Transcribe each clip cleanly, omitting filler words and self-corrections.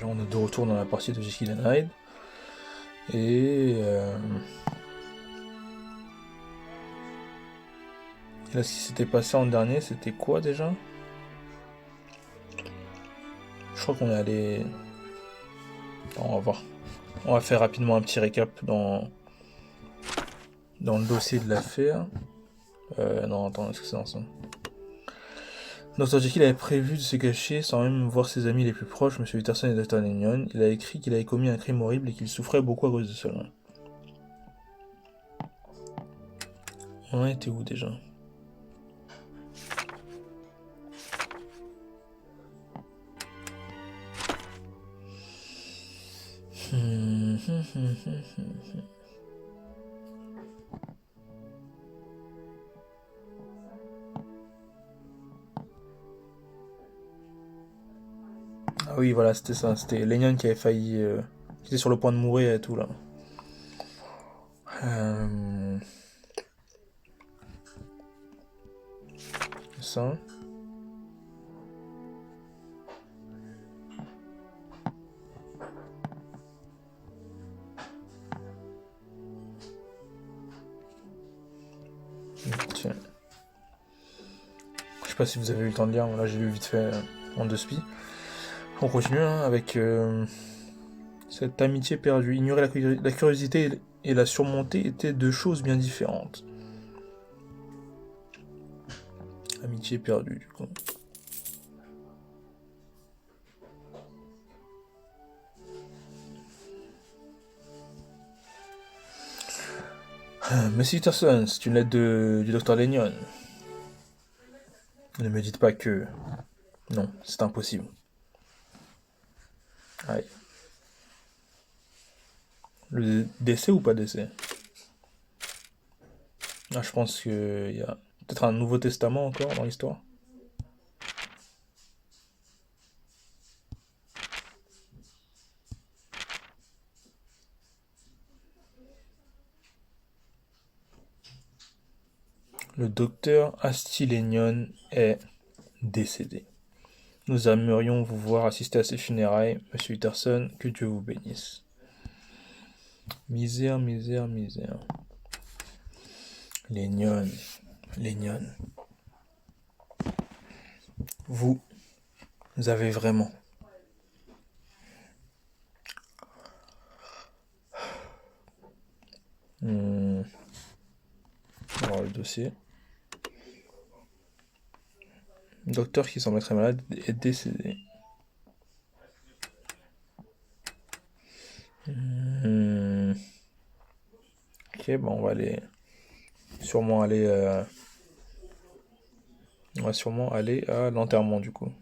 là on est de retour dans la partie de Jekyll and Hyde. Et là, ce qui s'était passé en dernier, c'était quoi déjà? Je crois qu'on est allé... On va voir. On va faire rapidement un petit récap dans le dossier de l'affaire. Non, attends, est-ce que c'est dans ça? Dr. Jekyll avait prévu de se cacher sans même voir ses amis les plus proches, M. Utterson et Dr. Lanyon. Il a écrit qu'il avait commis un crime horrible et qu'il souffrait beaucoup à cause de cela. On en était où déjà? Ah oui, voilà, c'était ça. C'était Lanyon qui avait failli... qui était sur le point de mourir et tout, là. Ça. Tiens. Je sais pas si vous avez eu le temps de lire, là j'ai lu vite fait en deux spies. On continue hein, avec cette amitié perdue. Ignorer la curiosité et la surmonter étaient deux choses bien différentes. Amitié perdue, du coup. Monsieur Utterson, c'est une lettre du docteur Lanyon. Ne me dites pas que... Non, c'est impossible. Aïe. Le décès ou pas décès? Ah, je pense qu'il y a peut-être un Nouveau Testament encore dans l'histoire. Le docteur Astilenion est décédé. Nous aimerions vous voir assister à ses funérailles, Monsieur Utterson, que Dieu vous bénisse. Misère, misère, misère. Lanyon. Vous avez vraiment... Alors le dossier. Le docteur qui semble très malade est décédé. Ok, bon, on va aller... On va sûrement aller à l'enterrement du coup.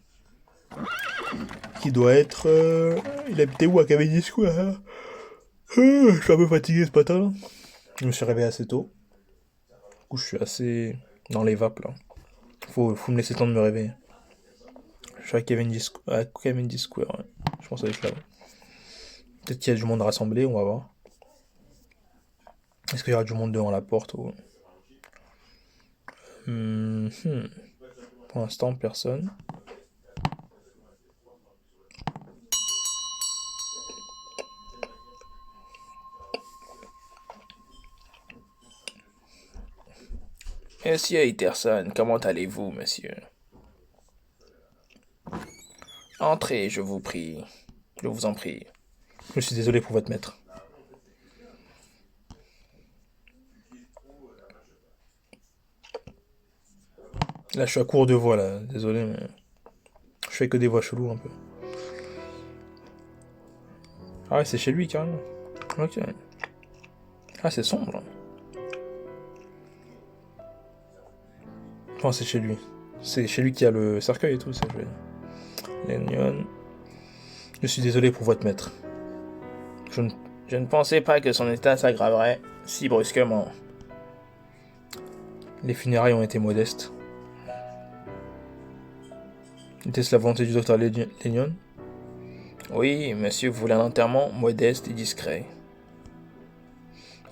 Qui doit être... Il habitait où à Cavendish Square? Je suis un peu fatigué ce matin. Je me suis réveillé assez tôt. Du coup, je suis assez dans les vapes là. Faut me laisser le temps de me réveiller. Je suis à Cavendish Square, ouais. Je pense être là. Ouais. Peut-être qu'il y a du monde rassemblé, on va voir. Est-ce qu'il y aura du monde devant la porte ou... Pour l'instant, personne. Monsieur Utterson, comment allez-vous, monsieur? Entrez, je vous prie. Je vous en prie. Je suis désolé pour votre maître. Là, je suis à court de voix, là. Désolé, mais... Je fais que des voix cheloues, un peu. Ah ouais, c'est chez lui, carrément. Ok. Ah, c'est sombre. Enfin, c'est chez lui. C'est chez lui qu'il y a le cercueil et tout, ça, je vais... Lanyon. Je suis désolé pour votre maître. Je ne pensais pas que son état s'aggraverait si brusquement. Les funérailles ont été modestes. Était-ce la volonté du docteur Lanyon? Oui, monsieur voulait un enterrement modeste et discret.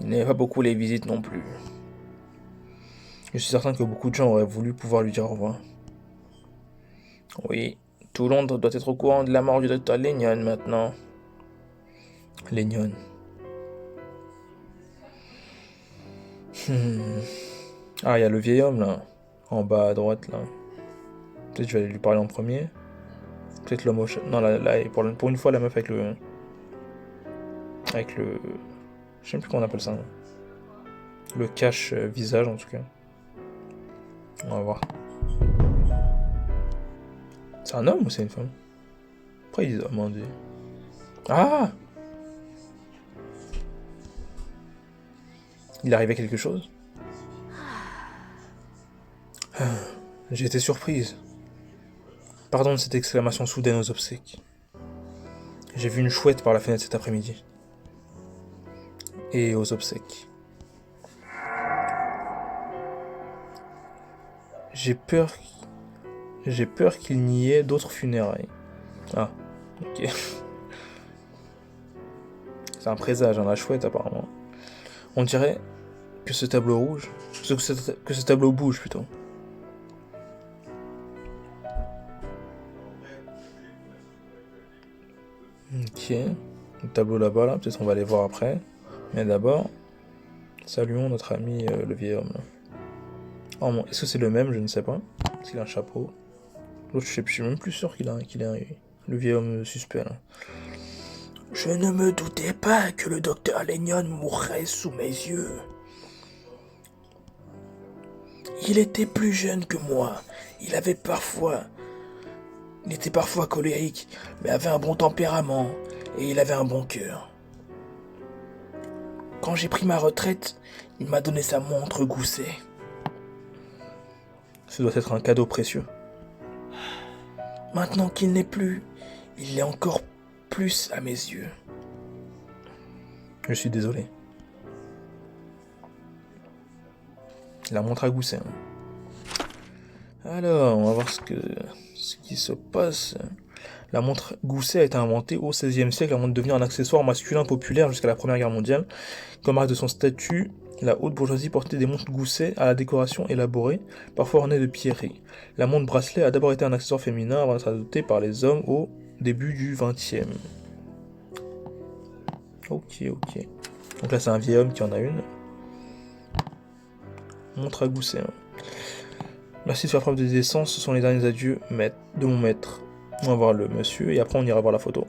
Il n'aimait pas beaucoup les visites non plus. Je suis certain que beaucoup de gens auraient voulu pouvoir lui dire au revoir. Oui, Tout Londres doit être au courant de la mort du docteur Lennon maintenant. Lennon. Ah, il y a le vieil homme là, en bas à droite là. Peut-être que je vais aller lui parler en premier. Peut-être l'homme au chat. Non, là pour une fois, la meuf avec le. Avec le. Je sais même plus comment on appelle ça. Le cache visage en tout cas. On va voir. C'est un homme ou c'est une femme? Après ils disent homme, on dit. Ah! Il arrivait quelque chose? J'ai été surprise. Pardon de cette exclamation soudaine aux obsèques. J'ai vu une chouette par la fenêtre cet après-midi. Et aux obsèques. J'ai peur qu'il n'y ait d'autres funérailles. Ah, ok. C'est un présage, hein, la chouette apparemment. On dirait que ce tableau rouge... Que ce tableau bouge plutôt. Ok. Le tableau là-bas, là, peut-être on va aller voir après. Mais d'abord, saluons notre ami le vieil homme. Oh, bon, est-ce que c'est le même? Je ne sais pas. Est-ce qu'il a un chapeau? L'autre, je suis même plus sûr qu'il a le vieil homme suspect là. Je ne me doutais pas que le docteur Lennon mourrait sous mes yeux. Il était plus jeune que moi. Il était parfois colérique, mais avait un bon tempérament et il avait un bon cœur. Quand j'ai pris ma retraite, il m'a donné sa montre Gousset. Ce doit être un cadeau précieux. Maintenant qu'il n'est plus, il l'est encore plus à mes yeux. Je suis désolé. La montre à Gousset. Alors, on va voir ce qui se passe. La montre Gousset a été inventée au XVIe siècle avant de devenir un accessoire masculin populaire jusqu'à la Première Guerre mondiale. Comme marque de son statut, la haute bourgeoisie portait des montres Gousset à la décoration élaborée, parfois ornées de pierreries. La montre bracelet a d'abord été un accessoire féminin avant d'être adopté par les hommes au début du XXe. Ok. Donc là, c'est un vieil homme qui en a une. Montre à Gousset. Merci de faire preuve de décence, ce sont les derniers adieux de mon maître. On va voir le monsieur et après on ira voir la photo.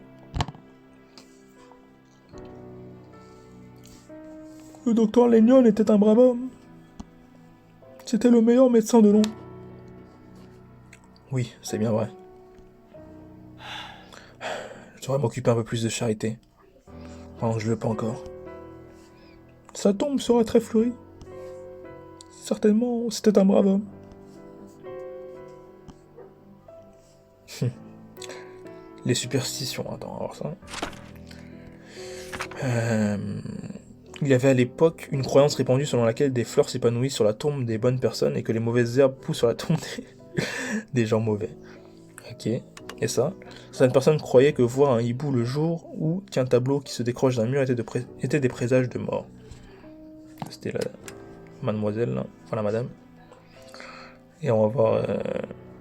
Le docteur Lennon était un brave homme. C'était le meilleur médecin de Londres. Oui, c'est bien vrai. Je devrais m'occuper un peu plus de charité. Pendant que je le veux pas encore. Sa tombe sera très fleurie. Certainement, c'était un brave homme. Les superstitions, attends, on va voir ça. Il y avait à l'époque une croyance répandue selon laquelle des fleurs s'épanouissent sur la tombe des bonnes personnes et que les mauvaises herbes poussent sur la tombe des gens mauvais. Ok, et ça, certaines personnes croyaient que voir un hibou le jour ou qu'un tableau qui se décroche d'un mur était des présages de mort. C'était la mademoiselle, là. Enfin la madame. Et on va voir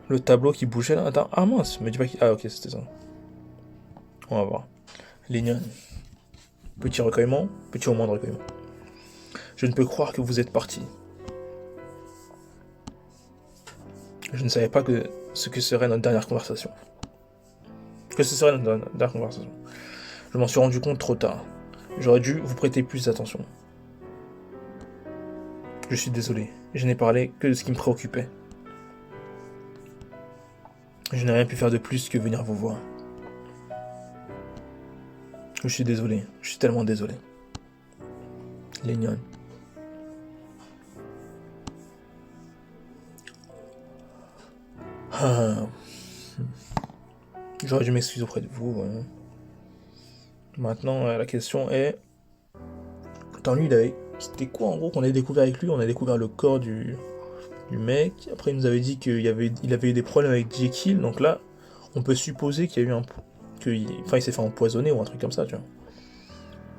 le tableau qui bougeait là. Attends, ah mince, me dis pas qu'il... Ah ok, c'était ça. On va voir. Lennon. Petit recueillement, petit au moins de recueillement. Je ne peux croire que vous êtes parti. Je ne savais pas ce que serait notre dernière conversation. Que ce serait notre dernière conversation. Je m'en suis rendu compte trop tard. J'aurais dû vous prêter plus d'attention. Je suis désolé. Je n'ai parlé que de ce qui me préoccupait. Je n'ai rien pu faire de plus que venir vous voir. Je suis désolé. Je suis tellement désolé. Lennon. Ah. J'aurais dû m'excuser auprès de vous. Ouais. Maintenant, la question est... Attends, lui, c'était quoi en gros qu'on avait découvert avec lui? On a découvert le corps du mec. Après, il nous avait dit qu'il avait eu des problèmes avec Jekyll. Donc là, on peut supposer qu'il y a eu il s'est fait empoisonner ou un truc comme ça, tu vois.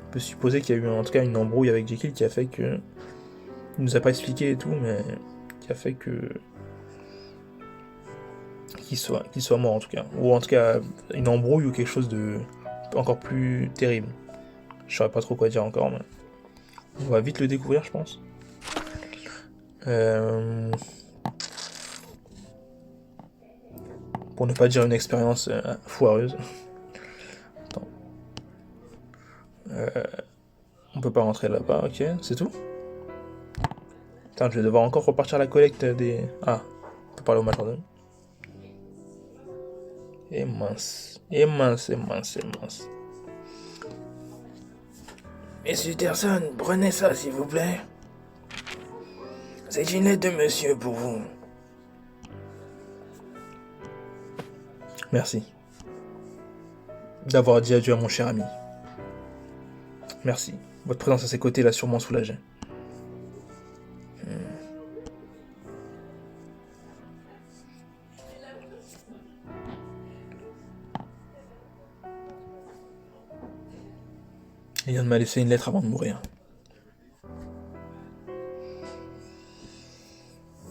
On peut supposer qu'il y a eu en tout cas une embrouille avec Jekyll qui a fait que... Il nous a pas expliqué et tout, mais qui a fait que... qu'il soit mort en tout cas. Ou en tout cas, une embrouille ou quelque chose de encore plus terrible. Je saurais pas trop quoi dire encore, mais on va vite le découvrir, je pense. Pour ne pas dire une expérience foireuse. Attends. On peut pas rentrer là-bas, ok, c'est tout. Putain, je vais devoir encore repartir à la collecte des... Ah, on peut parler au majordome. Et mince. Et mince, et mince, et mince. Monsieur Utterson, prenez ça s'il vous plaît. C'est une lettre de monsieur pour vous. Merci. D'avoir dit adieu à mon cher ami. Merci. Votre présence à ses côtés l'a sûrement soulagé. Il vient de m'a laissé une lettre avant de mourir.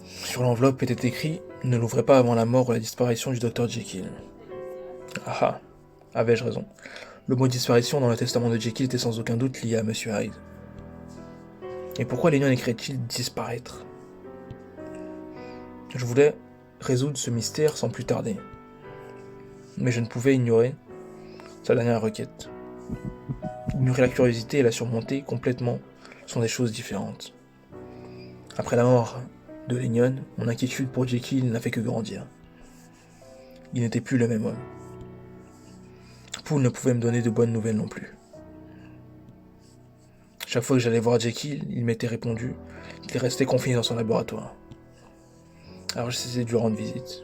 Sur l'enveloppe était écrit « Ne l'ouvrez pas avant la mort ou la disparition du docteur Jekyll ». Ah ah, avais-je raison. Le mot disparition dans le testament de Jekyll était sans aucun doute lié à Monsieur Hyde. Et pourquoi Lénion écrit-il disparaître? Je voulais résoudre ce mystère sans plus tarder. Mais je ne pouvais ignorer sa dernière requête. Ignorer la curiosité et la surmonter complètement sont des choses différentes. Après la mort de Lénion, mon inquiétude pour Jekyll n'a fait que grandir. Il n'était plus le même homme. Poole ne pouvait me donner de bonnes nouvelles non plus. Chaque fois que j'allais voir Jekyll, il m'était répondu qu'il restait confiné dans son laboratoire. Alors j'ai cessé de lui rendre visite.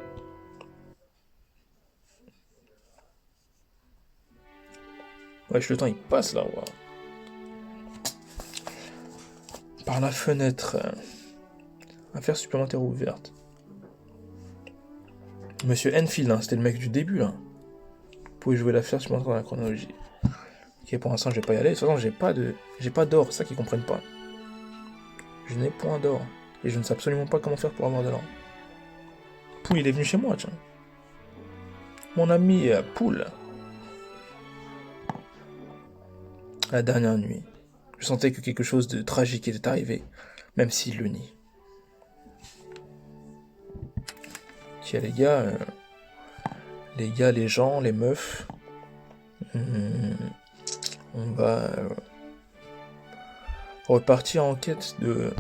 Wesh, le temps il passe là, ouais. Par la fenêtre. Affaire supplémentaire ouverte. Monsieur Enfield, hein, c'était le mec du début là. Vous pouvez jouer l'affaire supplémentaire dans la chronologie. Ok, pour l'instant je vais pas y aller. De toute façon j'ai pas d'or, c'est ça qu'ils comprennent pas. Je n'ai point d'or. Et je ne sais absolument pas comment faire pour avoir de l'or. Poule, il est venu chez moi, tiens. Mon ami Poule. La dernière nuit, je sentais que quelque chose de tragique était arrivé, même s'il le nie. Tiens les gars, les gens, les meufs, on va repartir en quête de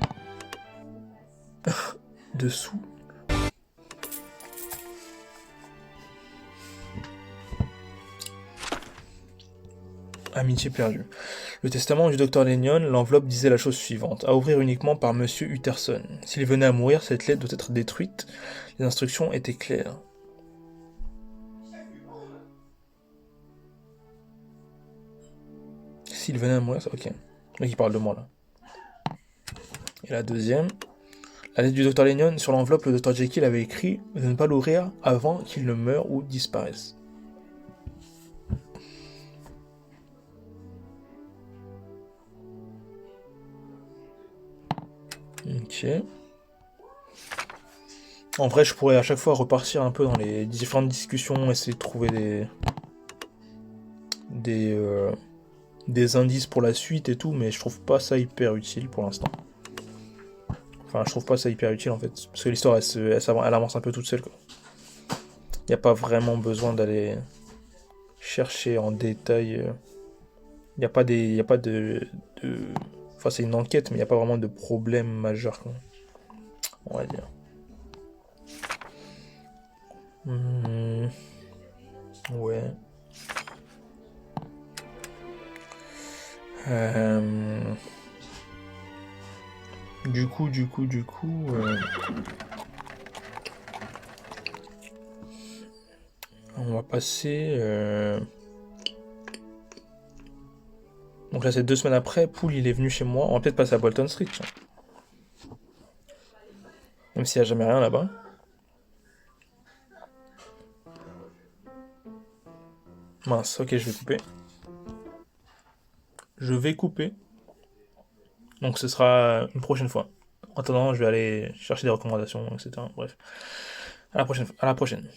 de sous. Amitié perdue. Le testament du docteur Lénion, l'enveloppe disait la chose suivante, à ouvrir uniquement par Monsieur Utterson. S'il venait à mourir, cette lettre doit être détruite. Les instructions étaient claires. S'il venait à mourir, ok. Donc il parle de moi là. Et la deuxième, la lettre du docteur Lénion, sur l'enveloppe, le docteur Jekyll avait écrit de ne pas l'ouvrir avant qu'il ne meure ou disparaisse. Ok. En vrai, je pourrais à chaque fois repartir un peu dans les différentes discussions, essayer de trouver des indices pour la suite et tout, mais je trouve pas ça hyper utile pour l'instant. Enfin, je trouve pas ça hyper utile en fait, parce que l'histoire elle avance un peu toute seule quoi. Y a pas vraiment besoin d'aller chercher en détail. Y a pas de... Enfin, c'est une enquête, mais il n'y a pas vraiment de problème majeur, quoi. On va dire. Ouais. Du coup. On va passer. Donc là, c'est 2 semaines après. Poole, il est venu chez moi. On va peut-être passer à Bolton Street. Tiens. Même s'il n'y a jamais rien là-bas. Mince, ok, je vais couper. Donc ce sera une prochaine fois. En attendant, je vais aller chercher des recommandations, etc. Bref. À la prochaine.